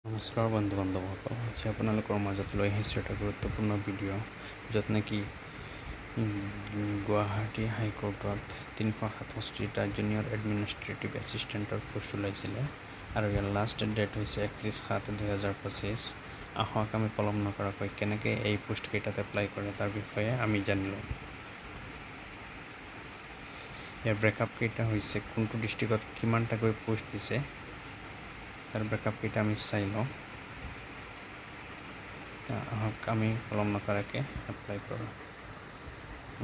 নমস্কাৰ বন্ধু বান্ধৱসকল, আজি আপোনালোকৰ মাজত লৈ আহিছোঁ এটা গুৰুত্বপূৰ্ণ ভিডিঅ' য'ত নেকি গুৱাহাটী হাইকোৰ্টত 367টা জুনিয়ৰ এডমিনিষ্ট্ৰেটিভ এছিষ্টেণ্টৰ পোষ্ট ওলাইছিলে আৰু ইয়াৰ লাষ্ট ডেট হৈছে 31/7/2025। আহক আমি পলম নকৰাকৈ কেনেকৈ এই পোষ্টকেইটাত এপ্লাই কৰে তাৰ বিষয়ে আমি জানিলোঁ। ইয়াৰ ব্ৰেকআপ কেইটা হৈছে কোনটো ডিষ্ট্ৰিক্টত কিমানটাকৈ পোষ্ট দিছে তাৰ ব্ৰেকআপ কেইটা আমি চাই লওঁ। আহক আমি পলম নকৰাকৈ এপ্লাই কৰোঁ।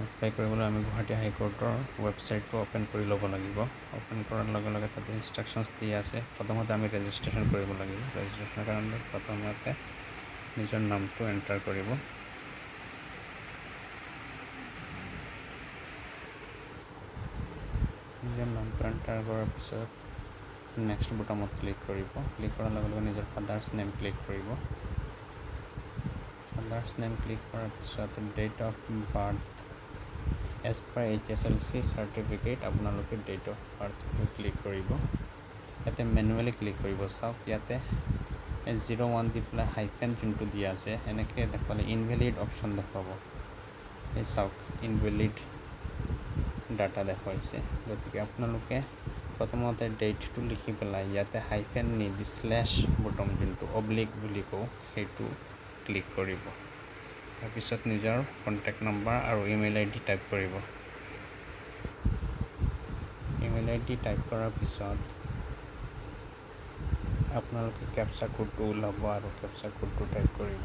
এপ্লাই কৰিবলৈ আমি গুৱাহাটী হাইকোৰ্টৰ ৱেবছাইটটো অ'পেন কৰি ল'ব লাগিব। অ'পেন কৰাৰ লগে লগে তাতে ইনষ্ট্ৰাকশ্যনছ দি আছে। প্ৰথমতে আমি ৰেজিষ্ট্ৰেশ্যন কৰিব লাগিব। ৰেজিষ্ট্ৰেশ্যনৰ কাৰণে প্ৰথমতে নিজৰ নামটো এণ্টাৰ কৰিব। নিজৰ নামটো এণ্টাৰ কৰাৰ পিছত নেক্সট বুটামত ক্লিক কৰিব। ক্লিক কৰাৰ লগে লগে নিজৰ ফাদাৰ্ছ নেম ক্লিক কৰিব। ফাদাৰ্ছ নেম ক্লিক কৰাৰ পিছত date of birth as per HSLC certificate আপোনালোকে ডেট অফ বাৰ্থটো ক্লিক কৰিব। ইয়াতে মেনুৱেলি ক্লিক কৰিব। চাওক ইয়াতে 01 দি পেলাই হাইফেন যোনটো দিয়া আছে এনেকৈ দেখুৱালে ইনভেলিড অপশ্যন দেখুৱাব। এই চাওক ইনভেলিড ডাটা দেখুৱাইছে। গতিকে আপোনালোকে প্ৰথমতে ডেটটো লিখি পেলাই ইয়াতে হাইফেন নিদি স্লেছ বটম যোনটো অব্লিক বুলি কওঁ সেইটো ক্লিক কৰিব। তাৰপিছত নিজৰ কণ্টেক্ট নম্বৰ আৰু ইমেইল ID টাইপ কৰিব। ইমেইল ID টাইপ কৰাৰ পিছত আপোনালোকে কেপচা কোডটো ওলাব আৰু কেপচা কোডটো টাইপ কৰিব।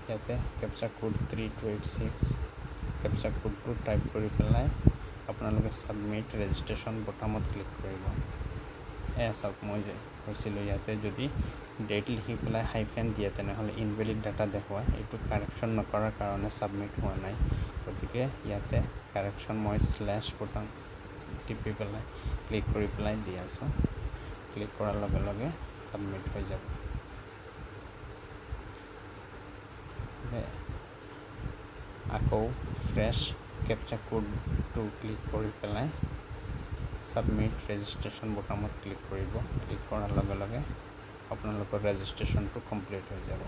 ইয়াতে কেপচা কোড 3286 কেপচা কোডটো টাইপ কৰি পেলাই আপোনালোকে ছাবমিট ৰেজিষ্ট্ৰেশ্যন বটামত ক্লিক কৰিব। এয়া চাওক মই যে কৈছিলোঁ ইয়াতে যদি ডেট লিখি পেলাই হাইফেন দিয়ে তেনেহ'লে ইনভেলিড ডাটা দেখুৱায়। এইটো কাৰেকশ্যন নকৰাৰ কাৰণে ছাবমিট হোৱা নাই। গতিকে ইয়াতে কাৰেকশ্যন মই স্লেছ বটন টিপি পেলাই ক্লিক কৰি পেলাই দি আছোঁ। ক্লিক কৰাৰ লগে লগে ছাবমিট হৈ যাব। আকৌ ফ্ৰেছ কেপচা কোডটো ক্লিক কৰি পেলাই ছাবমিট ৰেজিষ্ট্ৰেশ্যন বটামত ক্লিক কৰিব। ক্লিক কৰাৰ লগে লগে আপোনালোকৰ ৰেজিষ্ট্ৰেশ্যনটো কমপ্লিট হৈ যাব।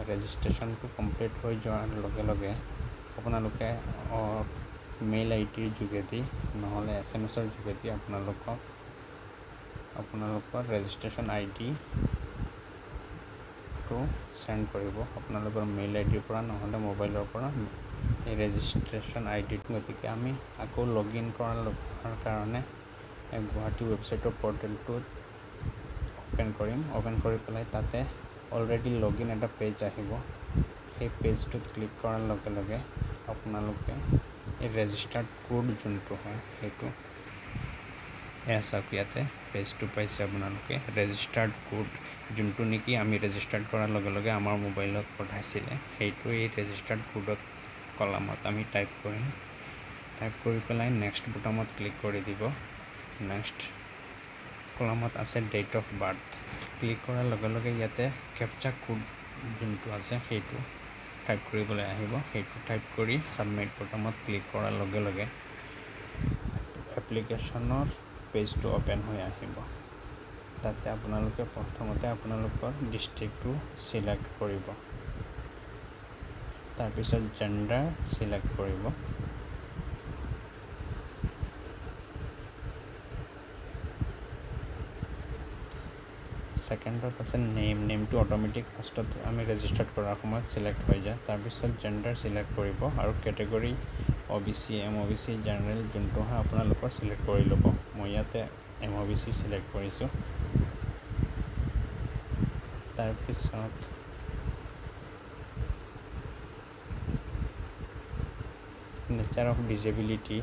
ৰেজিষ্ট্ৰেশ্যনটো কমপ্লিট হৈ যোৱাৰ লগে লগে আপোনালোকে মেইল ID যোগেদি নহ'লে SMS যোগেদি আপোনালোকৰ ৰেজিষ্ট্ৰেশ্যন IDটো চেণ্ড কৰিব। আপোনালোকৰ মেইল ID পৰা নহ'লে মোবাইলৰ পৰা এই ৰেজিষ্ট্ৰেশ্যন ID। গতিকে আমি আকৌ লগইন কৰাৰ কাৰণে গুৱাহাটী ৱেবছাইটৰ পৰ্টেলটোত অ'পেন কৰিম। অ'পেন কৰি পেলাই তাতে অলৰেডি লগইন এটা পেজ আহিব। সেই পেজটোত ক্লিক কৰাৰ লগে লগে আপোনালোকে এই ৰেজিষ্টাৰ্ড কোড যোনটো হয় সেইটো এয়া চাওক ইয়াতে পেজটো পাইছে আপোনালোকে। ৰেজিষ্টাৰ্ড কোড যোনটো নেকি আমি ৰেজিষ্টাৰ্ড কৰাৰ লগে লগে আমাৰ মোবাইলত পঠাইছিলে সেইটো এই ৰেজিষ্টাৰ্ড কোডত কলামত আমি টাইপ কৰিম। টাইপ কৰি পেলাই নেক্সট বুটামত ক্লিক কৰি দিব। নেক্সট কলামত আছে ডেট অফ বাৰ্থ। ক্লিক কৰাৰ লগে লগে ইয়াতে কেপচা কোড যোনটো আছে সেইটো টাইপ কৰিবলৈ আহিব। সেইটো টাইপ কৰি ছাবমিট বুটামত ক্লিক কৰাৰ লগে লগে এপ্লিকেশ্যনৰ পেজটো অ'পেন হৈ আহিব। তাতে আপোনালোকে প্ৰথমতে আপোনালোকৰ ডিষ্ট্ৰিক্টটো ছিলেক্ট কৰিব। তাৰপিছত জেণ্ডাৰ ছিলেক্ট কৰিব। ছেকেণ্ডত আছে নেমটো অট'মেটিক ফাৰ্ষ্টত আমি ৰেজিষ্টাৰ্ড কৰাৰ সময়ত ছিলেক্ট হৈ যায়। তাৰপিছত জেণ্ডাৰ ছিলেক্ট কৰিব আৰু কেটেগৰী OBC MOBC জেনেৰেল যোনটো হয় আপোনালোকৰ ছিলেক্ট কৰি ল'ব। মই ইয়াতে MOBC ছিলেক্ট কৰিছোঁ। তাৰপিছত নেচাৰ অফ ডিজেবিলিটি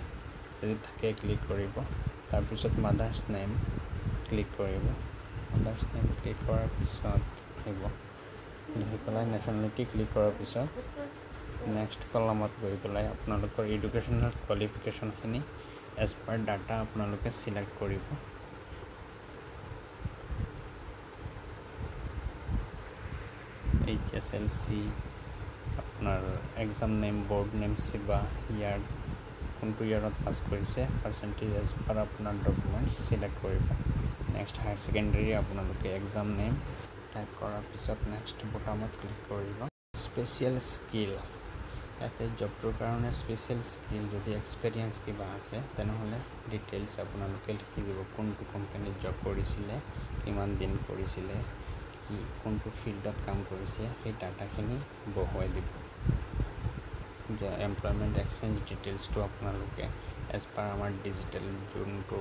যদি থাকে ক্লিক কৰিব। তাৰপিছত মাদাৰ্ছ নেম ক্লিক কৰিব। মাদাৰ্ছ নেম ক্লিক কৰাৰ পিছত আহিব। লিখি পেলাই নেশ্যনেলিটি ক্লিক কৰাৰ পিছত নেক্সট কলামত গৈ পেলাই আপোনালোকৰ এডুকেশ্যনেল কোৱালিফিকেশ্যনখিনি এজ পাৰ ডাটা আপোনালোকে ছিলেক্ট কৰিব। HSLC আপোনাৰ এক্সাম নেম বৰ্ড নেম চিবা ইয়াৰ কোনটো ইয়াৰত পাছ কৰিছে পাৰ্চেণ্টেজ এজ পাৰ আপোনাৰ ডকুমেণ্টছ চিলেক্ট কৰিব। নেক্সট হায়াৰ ছেকেণ্ডেৰী আপোনালোকে এক্সাম নেম টাইপ কৰাৰ পিছত নেক্সট বুটামত ক্লিক কৰিব। স্পেচিয়েল স্কিল, ইয়াতে জবটোৰ কাৰণে স্পেচিয়েল স্কিল যদি এক্সপেৰিয়েঞ্চ কিবা আছে তেনেহ'লে ডিটেইলছ আপোনালোকে লিখি দিব। কোনটো কোম্পানীত জব কৰিছিলে, কিমান দিন কৰিছিলে, কি কোনটো ফিল্ডত কাম কৰিছে, সেই ডাটাখিনি বহুৱাই দিব। এমপ্লয়মেণ্ট এক্সচেঞ্জ ডিটেইলছটো আপোনালোকে এজ পাৰ আমাৰ ডিজিটেল যোনটো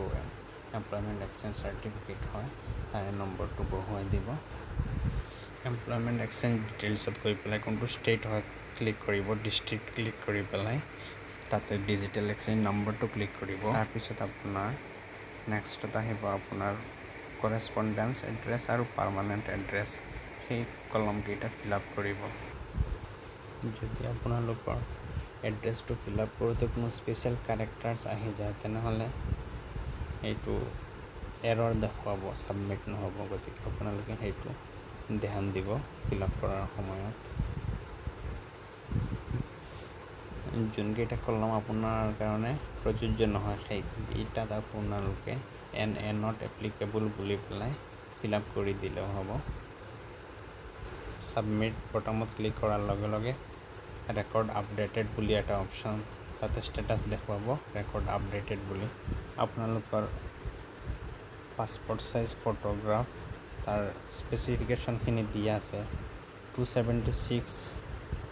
এমপ্লয়মেণ্ট এক্সচেঞ্জ চাৰ্টিফিকেট হয় তাৰে নম্বৰটো বহুৱাই দিব। এমপ্লয়মেণ্ট এক্সচেঞ্জ ডিটেইলছত গৈ পেলাই কোনটো ষ্টেট হয় ক্লিক কৰিব, ডিষ্ট্ৰিক্ট ক্লিক কৰি পেলাই তাতে ডিজিটেল এক্সচেঞ্জ নম্বৰটো ক্লিক কৰিব। তাৰপিছত আপোনাৰ নেক্সটত আহিব আপোনাৰ কৰেছপণ্ডেঞ্চ এড্ৰেছ আৰু পাৰ্মানেণ্ট এড্ৰেছ, সেই কলমকেইটা ফিল আপ কৰিব। যদি আপোনালোকৰ এড্ৰেছটো ফিল আপ কৰোঁতে কোনো স্পেচিয়েল কেৰেক্টাৰ্ছ আহি যায় তেনেহ'লে এইটো এৰৰ দেখুৱাব, ছাবমিট নহ'ব। গতিকে আপোনালোকে সেইটো ধ্যান দিব ফিল আপ কৰাৰ সময়ত। যোনকেইটা কলম আপোনাৰ কাৰণে প্ৰযোজ্য নহয় সেইকেইটাত আপোনালোকে নট এপ্লিকেবল বুলি পেলাই ফিল আপ কৰি দিলেও হ'ব। ছাবমিট বটামত ক্লিক কৰাৰ লগে লগে ৰেকৰ্ড আপডেটেড বুলি এটা অপশ্যন তাতে ষ্টেটাছ দেখুৱাব, ৰেকৰ্ড আপডেটেড বুলি। আপোনালোকৰ পাছপৰ্ট চাইজ ফটোগ্ৰাফ তাৰ স্পেচিফিকেশ্যনখিনি দিয়া আছে। 276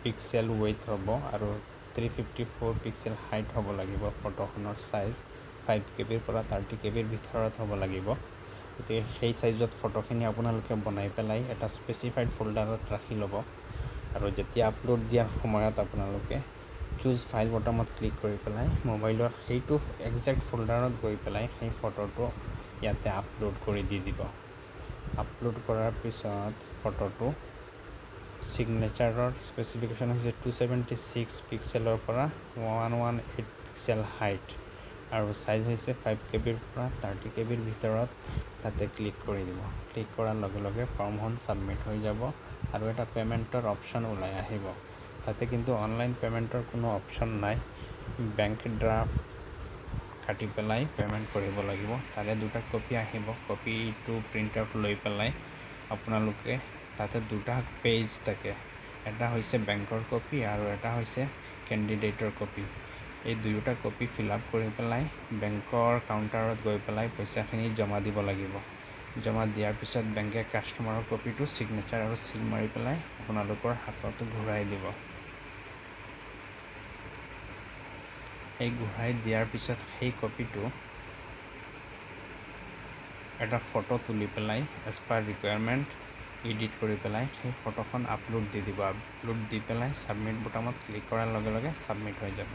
পিক্সেল ৱেইট হ'ব আৰু 354 পিক্সেল হাইট হ'ব লাগিব। ফটোখনৰ চাইজ 5 KB পৰা 30 KB ভিতৰত হ'ব লাগিব। গতিকে সেই চাইজত ফটোখিনি আপোনালোকে বনাই পেলাই এটা স্পেচিফাইড ফল্ডাৰত ৰাখি ল'ব আৰু যেতিয়া আপলোড দিয়াৰ সময়ত আপোনালোকে চুজ ফাইল বটামত ক্লিক কৰি পেলাই মোবাইলৰ সেইটো একজেক্ট ফল্ডাৰত গৈ পেলাই সেই ফটোটো ইয়াতে আপলোড কৰি দি দিব। আপলোড কৰাৰ পিছত ফটোটো ছিগনেচাৰৰ স্পেচিফিকেশ্যন হৈছে 276 পিক্সেলৰ পৰা 118 পিক্সেল হাইট আৰু চাইজ হৈছে 5 KB পৰা 30 KB ভিতৰত। তাতে ক্লিক কৰি দিব। ক্লিক কৰাৰ লগে লগে ফৰ্মখন ছাবমিট হৈ যাব আৰু এটা পে'মেণ্টৰ অপশ্যন ওলাই আহিব। তাতে কিন্তু অনলাইন পে'মেণ্টৰ কোনো অপশ্যন নাই। বেংক ড্ৰাফ্ট কাটি পেলাই পে'মেণ্ট কৰিব লাগিব। তাৰে দুটা কপি আহিব। কপিটো প্ৰিণ্ট আউট লৈ পেলাই আপোনালোকে তাতে দুটা পেজ থাকে, এটা হৈছে বেংকৰ কপি আৰু এটা হৈছে কেণ্ডিডেটৰ কপি। এই দুয়োটা কপি ফিল আপ কৰি পেলাই বেংকৰ কাউণ্টাৰত গৈ পেলাই পইচাখিনি জমা দিব লাগিব। জমা দিয়াৰ পিছত বেংকে কাষ্টমাৰৰ কপিটো ছিগনেচাৰ আৰু চিল মাৰি পেলাই আপোনালোকৰ হাতত ঘূৰাই দিব। এই ঘূৰাই দিয়াৰ পিছত সেই কপিটো এটা ফটো তুলি পেলাই এজ পাৰ ৰিকুৱাৰমেণ্ট এডিট কৰি পেলাই সেই ফটোখন আপলোড দি দিব। আপলোড দি পেলাই ছাবমিট বুটামত ক্লিক কৰাৰ লগে লগে ছাবমিট হৈ যাব।